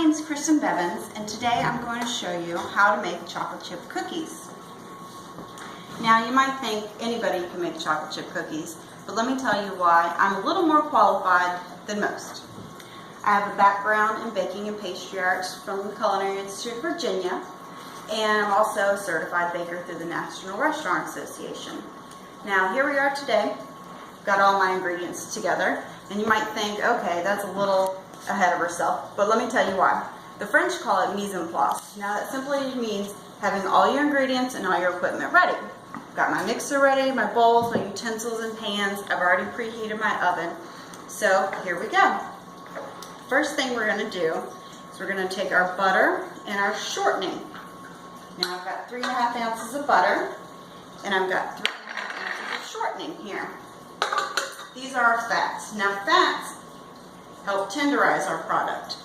name is Kristin Bevins, and today I'm going to show you how to make chocolate chip cookies. Now you might think anybody can make chocolate chip cookies, but let me tell you why I'm a little more qualified than most. I have a background in baking and pastry arts from the Culinary Institute of Virginia, and I'm also a certified baker through the National Restaurant Association. Now here we are today, got all my ingredients together, and you might think, okay, that's a little ahead of herself, but let me tell you why. The French call it mise en place. Now that simply means having all your ingredients and all your equipment ready. Got my mixer ready, my bowls, my utensils and pans. I've already preheated my oven. So here we go. First thing we're going to do is we're going to take our butter and our shortening. Now I've got 3.5 ounces of butter and I've got 3.5 ounces of shortening here. These are our fats. Now fats help tenderize our product,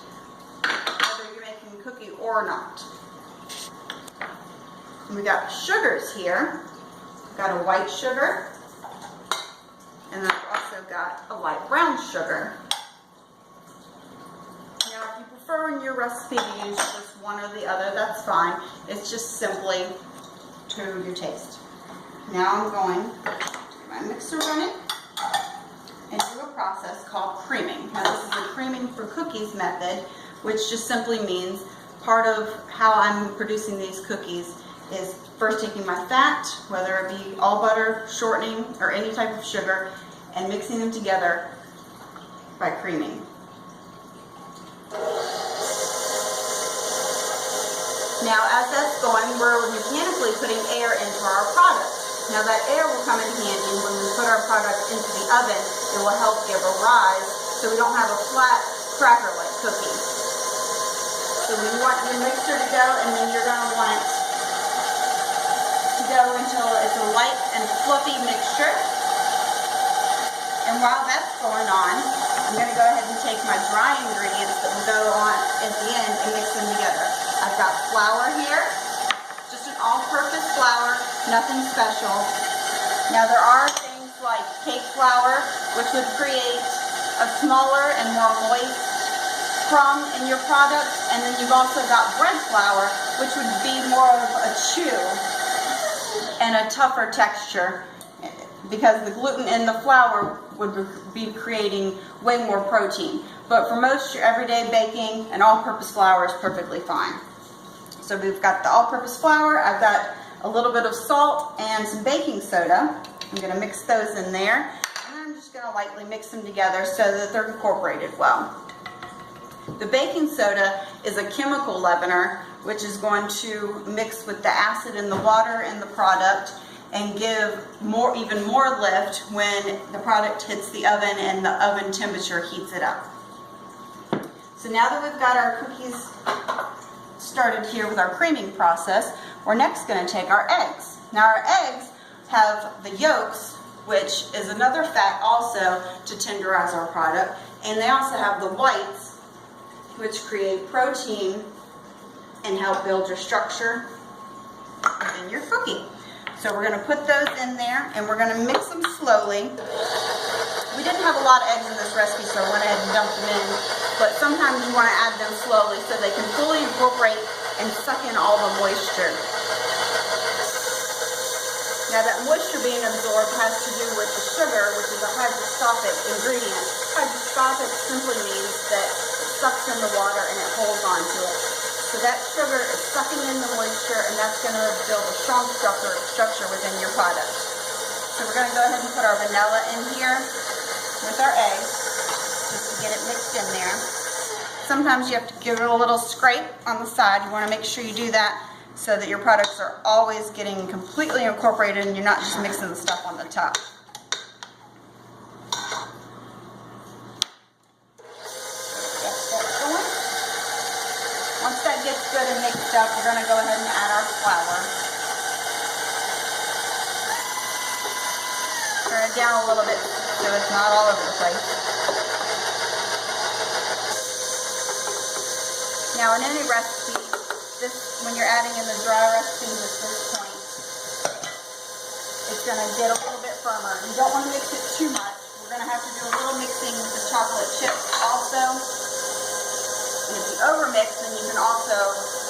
whether you're making a cookie or not. And we got sugars here. We've got a white sugar, and then I've also got a light brown sugar. Now if you prefer in your recipe to use just one or the other, that's fine. It's just simply to your taste. Now I'm going to get my mixer running and do a process called creaming. Now this is a creaming for cookies method, which just simply means part of how I'm producing these cookies is first taking my fat, whether it be all butter, shortening, or any type of sugar, and mixing them together by creaming. Now as that's going, we're mechanically putting air into our product. Now that air will come in handy when we put our product into the oven. It will help give a rise so we don't have a flat cracker-like cookie. So we want your mixture to go, and then you're going to want it to go until it's a light and fluffy mixture. And while that's going on, I'm going to go ahead and take my dry ingredients that will go on at the end and mix them together. I've got flour here, just an all-purpose flour, nothing special. Now there are things like cake flour, which would create a smaller and more moist crumb in your product, and then you've also got bread flour, which would be more of a chew and a tougher texture, because the gluten in the flour would be creating way more protein. But for most your everyday baking, an all-purpose flour is perfectly fine. So we've got the all-purpose flour, I've got a little bit of salt and some baking soda. I'm going to mix those in there, and then I'm just going to lightly mix them together so that they're incorporated well. The baking soda is a chemical leavener, which is going to mix with the acid in the water in the product and give even more lift when the product hits the oven and the oven temperature heats it up. So now that we've got our cookies started here with our creaming process, we're next going to take our eggs. Now our eggs have the yolks, which is another fat also to tenderize our product, and they also have the whites, which create protein and help build your structure within your cookie. So we're going to put those in there, and we're going to mix them slowly. We didn't have a lot of eggs in this recipe, so I went ahead and dumped them in, but sometimes you want to add them slowly so they can fully incorporate and suck in all the moisture. Now that moisture being absorbed has to do with the sugar, which is a hygroscopic ingredient. Hygroscopic simply means that it sucks in the water and it holds on to it. So that sugar is sucking in the moisture, and that's going to build a strong structure within your product. So we're going to go ahead and put our vanilla in here with our eggs, just to get it mixed in there. Sometimes you have to give it a little scrape on the side. You want to make sure you do that so that your products are always getting completely incorporated and you're not just mixing the stuff on the top. Once that gets good and mixed up, we're going to go ahead and add our flour. Turn it down a little bit so it's not all over the place. Now in any recipe, when you're adding in the dry recipes at this point, it's going to get a little bit firmer. You don't want to mix it too much. We're going to have to do a little mixing with the chocolate chips also. And if you overmix, then you can also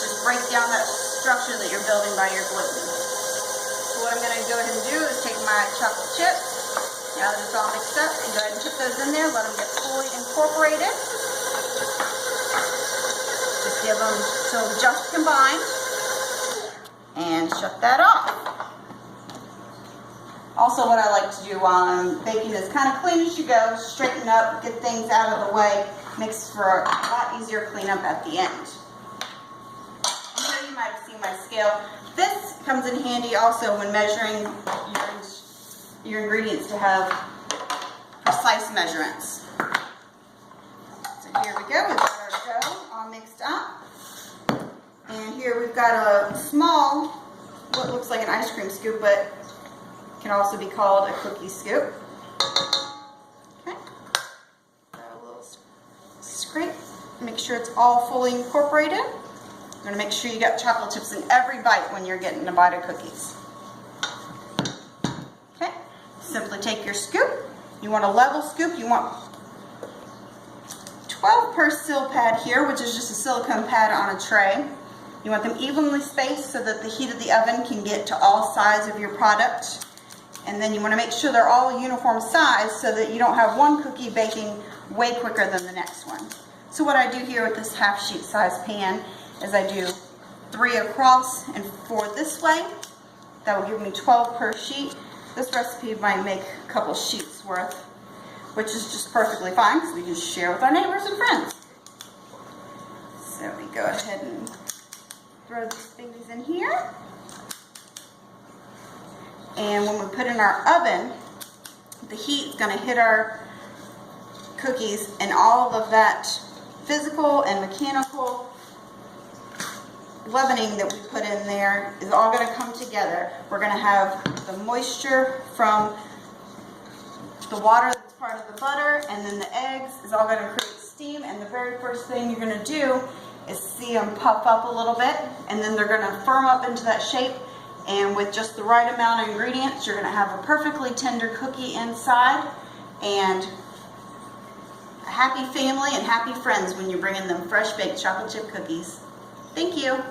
just break down that structure that you're building by your gluten. So what I'm going to go ahead and do is take my chocolate chips, now that it's all mixed up, and go ahead and put those in there, let them get fully incorporated. Just give them till just combined, and shut that off. Also, what I like to do while I'm baking is kind of clean as you go, straighten up, get things out of the way, makes for a lot easier cleanup at the end. You might have seen my scale. This comes in handy also when measuring your ingredients to have precise measurements. So here we go, we've got our dough all mixed up. And here we've got a small, what looks like an ice cream scoop, but can also be called a cookie scoop. Okay. A little scrape. Make sure it's all fully incorporated. You're going to make sure you got chocolate chips in every bite when you're getting a bite of cookies. Okay. Simply take your scoop. You want a level scoop. You want 12 per sil pad here, which is just a silicone pad on a tray. You want them evenly spaced so that the heat of the oven can get to all sides of your product. And then you want to make sure they're all uniform size so that you don't have one cookie baking way quicker than the next one. So what I do here with this half sheet size pan is I do 3 across and 4 this way. That will give me 12 per sheet. This recipe might make a couple sheets worth, which is just perfectly fine because we can share with our neighbors and friends. So we go ahead and throw these things in here. And when we put in our oven, the heat is going to hit our cookies, and all of that physical and mechanical leavening that we put in there is all going to come together. We're going to have the moisture from the water that's part of the butter, and then the eggs is all going to create steam, and the very first thing you're going to do is see them puff up a little bit, and then they're going to firm up into that shape. And with just the right amount of ingredients, you're going to have a perfectly tender cookie inside and a happy family and happy friends when you're bringing them fresh baked chocolate chip cookies. Thank you.